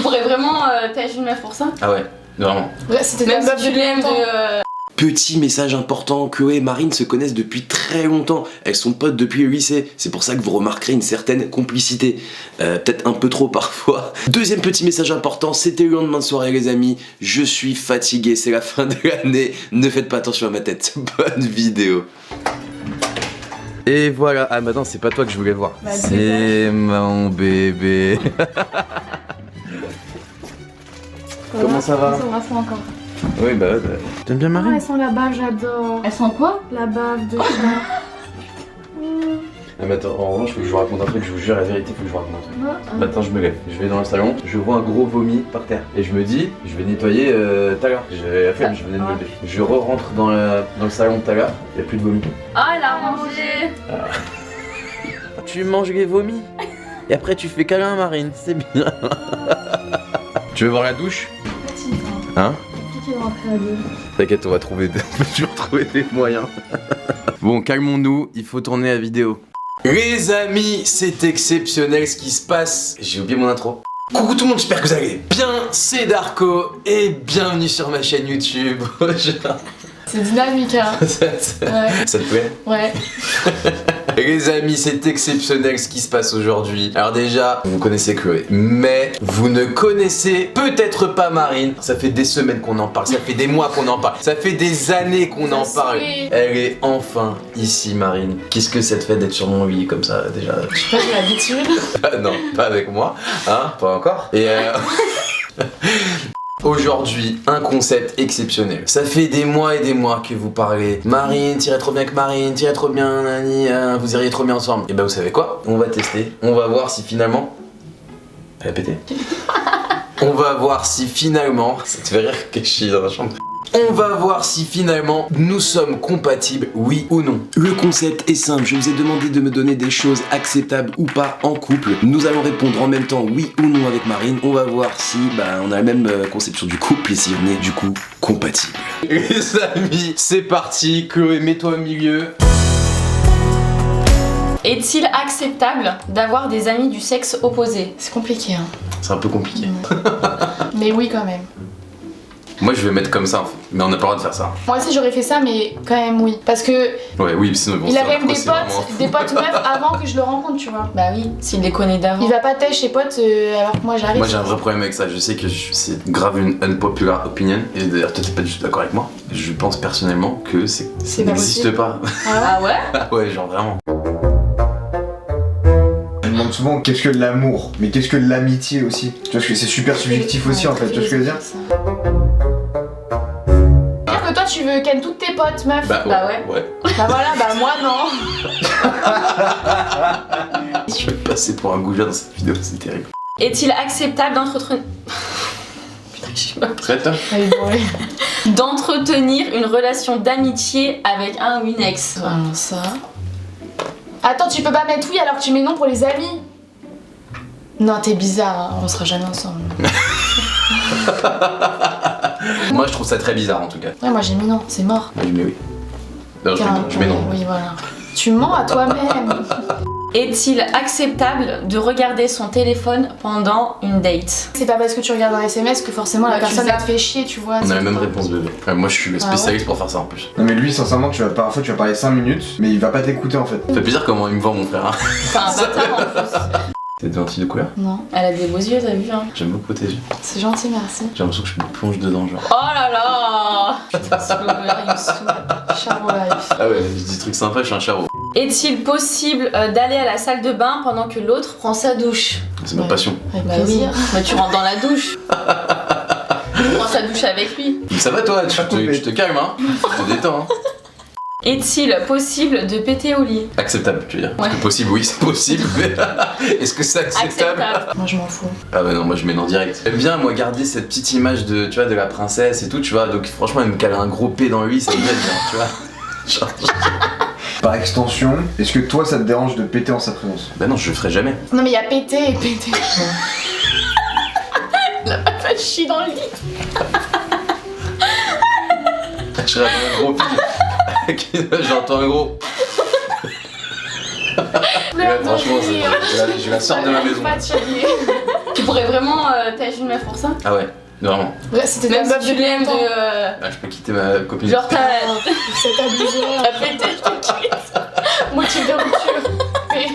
Tu pourrais vraiment tâcher une meuf pour ça? Ah ouais, vraiment. Ouais, c'était Même la meuf si tu de l'aimes longtemps. Petit message important, Chloé et Marine se connaissent depuis très longtemps. Elles sont potes depuis le lycée. C'est pour ça que vous remarquerez une certaine complicité. Peut-être un peu trop parfois. Deuxième petit message important, c'était le lendemain de soirée les amis. Je suis fatigué, c'est la fin de l'année. Ne faites pas attention à ma tête. Bonne vidéo. Et voilà. Ah maintenant c'est pas toi que je voulais voir. Bah, C'est mon bébé. Comment ça va? Ça va, ça encore. Oui bah ouais. T'aimes bien Ah, Marine? elles sont la bave, j'adore. Elles sont quoi? La bave de chat. Ah mais attends, en revanche, faut que je vous raconte un truc, je vous jure la vérité, faut que je vous raconte un truc. Maintenant je me lève, je vais dans le salon, je vois un gros vomi par terre. Et je me dis, je vais nettoyer tout à l'heure. J'ai la flemme, je venais de me lever. Je rentre dans le salon tout à l'heure, il n'y a plus de vomi. Ah, elle a mangé. Tu manges les vomis et après tu fais câlin Marine, c'est bien. Tu veux voir la douche? Hein? T'inquiète, on va toujours trouver des moyens. Bon, calmons-nous, il faut tourner la vidéo. Les amis, c'est exceptionnel ce qui se passe. J'ai oublié mon intro. Coucou tout le monde, j'espère que vous allez bien. C'est Darko et bienvenue sur ma chaîne YouTube. C'est dynamique, hein. Ça te plaît? Ouais. Les amis, c'est exceptionnel ce qui se passe aujourd'hui. Alors déjà, vous connaissez Chloé, mais vous ne connaissez peut-être pas Marine. Ça fait des semaines qu'on en parle, ça fait des mois qu'on en parle, ça fait des années qu'on en parle. Elle est enfin ici Marine. Qu'est-ce que ça te fait d'être sur mon lit comme ça déjà? Je sais pas, j'ai l'habitude. Non, pas avec moi, hein, pas encore. Et aujourd'hui, un concept exceptionnel. Ça fait des mois et des mois que vous parlez. Marine, t'irais trop bien avec Marine, t'irais trop bien, Nani, vous iriez trop bien ensemble. Et bah vous savez quoi? On va tester. On va voir si finalement... Répétez. On va voir si finalement... Ça te fait rire que je suis dans la chambre. On va voir si finalement nous sommes compatibles, oui ou non. Le concept est simple, je vous ai demandé de me donner des choses acceptables ou pas en couple. Nous allons répondre en même temps oui ou non avec Marine. On va voir si on a la même conception du couple et si on est du coup compatible. Les amis, c'est parti. Chloé, mets-toi au milieu. Est-il acceptable d'avoir des amis du sexe opposé? C'est compliqué, hein. C'est un peu compliqué. Mais oui, quand même. Moi je vais mettre comme ça en fait, mais on n'a pas le droit de faire ça. Moi aussi, j'aurais fait ça, mais quand même, oui. Parce que Ouais, oui, sinon bon, il a c'est quand même vrai, des c'est vraiment- potes meufs avant que je le rencontre, tu vois. Bah oui, s'il les connaît d'avant. Il va pas têche ses potes alors que moi j'arrive. Moi j'ai un vrai problème avec ça, je sais que c'est grave une unpopular opinion, et d'ailleurs toi t'es pas du tout d'accord avec moi. Je pense personnellement que ça C'est pas n'existe possible. pas. Ah ouais? Ah ouais, genre vraiment. On demande souvent qu'est-ce que l'amour, mais qu'est-ce que l'amitié aussi. Tu vois, parce que c'est super subjectif aussi en fait, tu vois ce que je veux dire? Dire que toi tu veux ken toutes tes potes, meuf. Bah ouais. Bah voilà, bah moi non. Je vais passer pour un goujat dans cette vidéo, c'est terrible. Est-il acceptable d'entretenir... Putain, je sais pas. Prête? Allez, bon, allez. D'entretenir une relation d'amitié avec un ou une ex? Alors ça. Attends, tu peux pas mettre oui alors que tu mets non pour les amis. Non, t'es bizarre, hein. On sera jamais ensemble. Moi je trouve ça très bizarre en tout cas. Ouais, moi j'ai mis non, c'est mort. Moi je mets oui. Non, je mets non. Oui, voilà. Tu mens à toi-même. Est-il acceptable de regarder son téléphone pendant une date? C'est pas parce que tu regardes un SMS que forcément la Bah, tu personne elle te zappes. fait chier, tu vois. On a la c'est même pas- réponse bébé. Moi je suis le spécialiste pour faire ça en plus. Non mais lui sincèrement parfois tu vas parler 5 minutes, mais il va pas t'écouter en fait. Ça fait plaisir comment il me vend mon frère. Hein. C'est un bâtard en plus. T'es gentil de couleur? Non, Elle a des beaux yeux, t'as vu hein? J'aime beaucoup tes yeux. c'est gentil, merci. J'ai l'impression que je me plonge dedans genre. Oh là là! Putain, ce Flaubert, il me saoule. Charbon life. Ah ouais, je dis des trucs sympas, je suis un charreau. Est-il possible d'aller à la salle de bain pendant que l'autre prend sa douche? C'est ma Ouais. passion. Avec Bah oui, plaisir. mais tu rentres dans la douche. Tu prends sa douche avec lui. Mais ça va toi, tu te calmes hein. Tu te détends hein. Est-il possible de péter au lit? Acceptable, tu veux dire. Parce Ouais. que possible, oui, c'est possible, mais est-ce que c'est acceptable? Moi je m'en fous. Ah bah non, moi je mets non direct. J'aime bien moi garder cette petite image de, tu vois, de la princesse et tout, tu vois, donc franchement elle me cale un gros P dans le lit, ça me gêne bien, tu vois. Genre, Par extension, est-ce que toi ça te dérange de péter en sa présence? bah non, je le ferai jamais. Non mais il y a pété et pété. La meuf chie dans le lit. Je serais un gros P. J'entends un gros. Et là, franchement, je la sors de ma maison. Fatiguée. Tu pourrais vraiment tâcher une meuf pour ça? Ah ouais, vraiment. Ouais, c'était ta Même meuf si tu l'aimes longtemps. Ah, je peux quitter ma copine. Genre t'as C'est abusé. pété, je te quitte. Motif de rupture. Mais-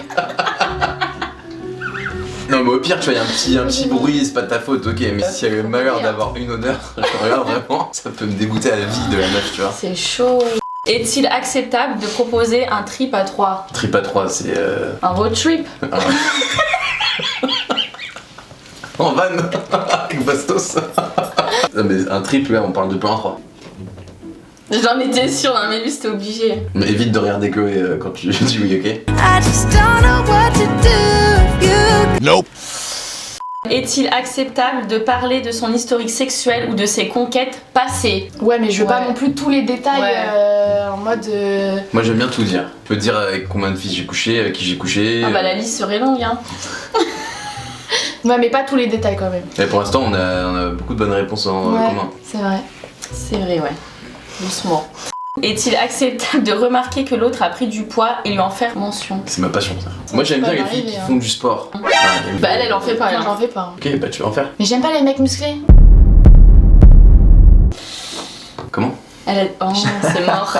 Non mais au pire tu vois, y a un petit bruit, c'est pas de ta faute, ok, mais si elle a le malheur d'avoir une odeur, je regarde vraiment, ça peut me dégoûter à la vie de la meuf, tu vois. C'est chaud. Est-il acceptable de proposer un trip à 3? Trip à 3, c'est Un road trip? En van avec Bastos. Non mais un trip là, on parle de plan à 3. J'en étais sûre, hein, mais lui c'était obligé. Mais évite de regarder Chloé quand tu dis oui, ok. I just don't know what to do if you Est-il acceptable de parler de son historique sexuel ou de ses conquêtes passées? Ouais, mais je veux pas Ouais. non plus tous les détails Ouais. en mode. Moi j'aime bien tout dire. Je peux te dire avec combien de filles j'ai couché, avec qui j'ai couché. Ah bah la liste serait longue, hein. Ouais, mais pas tous les détails quand même. Et pour l'instant on a beaucoup de bonnes réponses en Ouais, commun. c'est vrai. C'est vrai, ouais. Doucement. Est-il acceptable de remarquer que l'autre a pris du poids et lui en faire mention? C'est ma passion ça. Moi j'aime peut bien les m'arriver, filles qui hein. font du sport. Bah elle en fait pas, Moi hein. j'en fais pas. Ok, bah tu vas en faire. Mais j'aime pas les mecs musclés. Comment? Oh, c'est mort.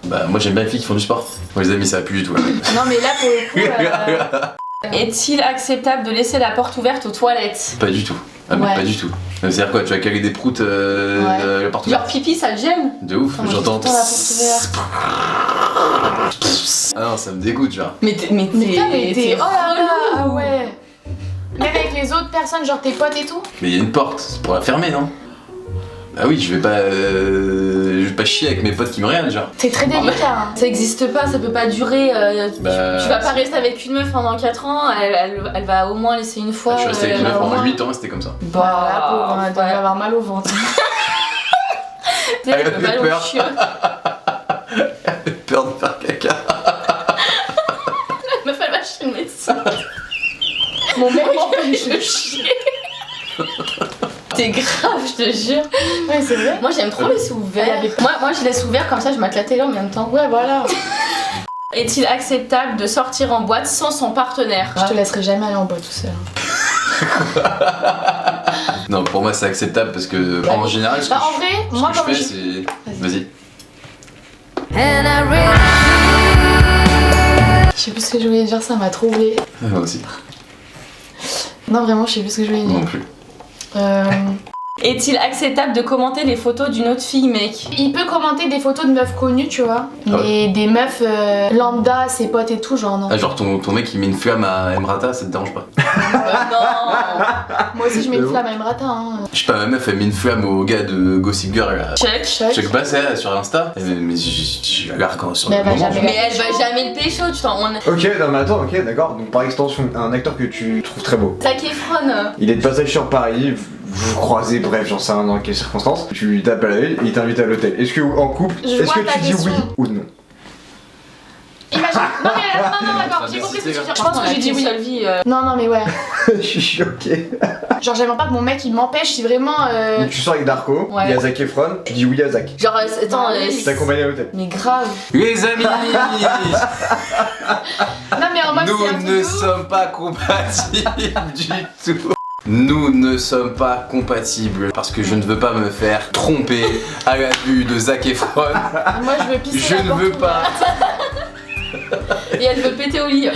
Bah moi j'aime bien les filles qui font du sport. Moi les amis ça va plus du tout. Là. Non, mais là pour le coup. Est-il acceptable de laisser la porte ouverte aux toilettes? Pas du tout. Ah mais Ouais. pas du tout. C'est-à-dire quoi, tu vas caler des proutes la porte Genre ouverte? pipi, ça te gêne? De ouf, Ah, moi, j'entends. j'ai tout le temps la porte Ah non, ça me dégoûte genre. Mais t'es Mais putain, mais t'es. Oh là là, ah relou. ouais. Même avec les autres personnes, genre tes potes et tout. Mais il y a une porte, c'est pour la fermer non? Ah oui, je vais pas chier avec mes potes qui me regardent genre. C'est très délicat. Hein. Ça existe pas, ça peut pas durer. Bah, Tu vas pas rester avec une meuf pendant 4 ans, elle va au moins laisser une fois. Je suis resté avec elle une va meuf au pendant moins- 8 ans et c'était comme ça. Bah, la pauvre, elle doit ouais. avoir mal au ventre. Elle Elle peut avait pas peur. au chiot. J'ai peur de faire caca. La meuf elle va chez le médecin. Mon mec, M'empêche de chier. T'es grave, je te jure. ouais, c'est vrai. Moi j'aime trop laisser ouvert. Elle avait- Moi je laisse ouvert comme ça je mate la télé en même temps. Ouais, voilà. Est-il acceptable de sortir en boîte sans son partenaire? Je te laisserai jamais aller en boîte tout seul. Non, pour moi c'est acceptable parce que en général ce que Bah, en vrai, ce moi, que je comme fais je- c'est. Vas-y. Vas-y. and I really Je sais plus ce que je voulais dire, ça m'a troublé. Moi aussi. Non, vraiment, je sais plus ce que je voulais dire. Non plus. Est-il acceptable de commenter les photos d'une autre fille mec? Il peut commenter des photos de meufs connues, tu vois. Ah Mais des meufs lambda, ses potes et tout, genre non. Ah, genre ton mec il met une flamme à Emrata, ça te dérange pas? Non. Moi aussi, je mets De une ouf. flamme à Emrata. Hein. Je sais pas, ma meuf elle met une flamme au gars de Gossip Girl là. Check. Choc. Je sais pas ça sur Insta, mais je la regarde quand sur Mais le elle va moment. jamais- genre. Mais elle va jamais le pécho, tu t'en. Ok, non mais attends, ok, d'accord. Donc par extension, un acteur que tu trouves très beau. Zac Efron. Il est de passage sur Paris, vous vous croisez, bref, j'en sais rien dans quelles circonstances. Tu lui tapes à l'œil et il t'invite à l'hôtel. Est-ce que en couple, Je est-ce vois que ta tu dis question. oui ou non? Imagine. Non, mais non, d'accord, j'ai compris ce que tu veux dire. Je pense que j'ai dit oui. Seule vie. Non, non, mais ouais. Je suis choqué. Genre, j'aimerais pas que mon mec il m'empêche si vraiment. Donc tu sors avec Darko, Ouais. il y a Zac Efron, tu dis oui à Zac. Genre, attends, Oui. Tu t'accompagnes à l'hôtel. mais grave. Les amis, Non, mais en mode c'est un nous truc ne de ouf. sommes pas compatibles du tout. Nous ne sommes pas compatibles parce que je ne veux pas me faire tromper à la vue de Zac Efron. Moi, je veux pisser. Je la ne porte veux ouverte. pas. Et elle veut péter au lit.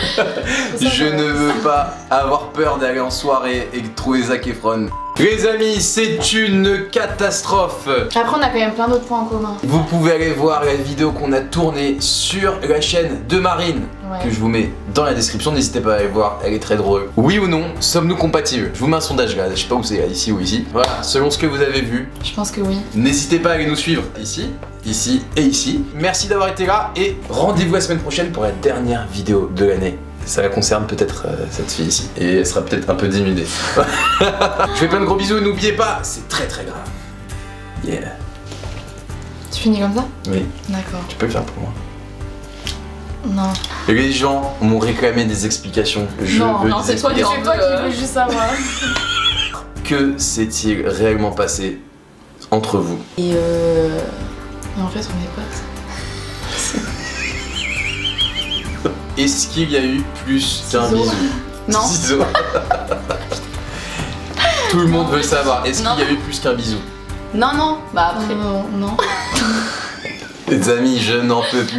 C'est ça, Je ouais. ne veux pas avoir peur d'aller en soirée et de trouver Zac Efron. Les amis, c'est une catastrophe. Après, on a quand même plein d'autres points en commun. Vous pouvez aller voir la vidéo qu'on a tournée sur la chaîne de Marine, Ouais. que je vous mets dans la description, n'hésitez pas à aller voir, elle est très drôle. Oui ou non, sommes-nous compatibles? Je vous mets un sondage là, je sais pas où c'est, là, ici ou ici. Voilà, selon ce que vous avez vu, Je pense que oui. n'hésitez pas à aller nous suivre ici, ici et ici. Merci d'avoir été là et rendez-vous la semaine prochaine pour la dernière vidéo de l'année. Ça la concerne peut-être cette fille ici et elle sera peut-être un peu diminuée. Je fais plein de gros bisous et n'oubliez pas, c'est très très grave. Yeah. Tu finis comme ça? Oui, D'accord. tu peux le faire pour moi. Non. Les gens m'ont réclamé des explications. Je Non, veux non, des c'est toi qui explications. C'est toi qui veux juste savoir. Que s'est-il réellement passé entre vous? Et en fait, on est potes. Est-ce qu'il y a eu plus qu'un Ciseaux. bisou? Non. Ciseaux. Tout le monde veut savoir, est-ce Non. qu'il y a eu plus qu'un bisou? Non, non, bah après. Non. Les amis, je n'en peux plus.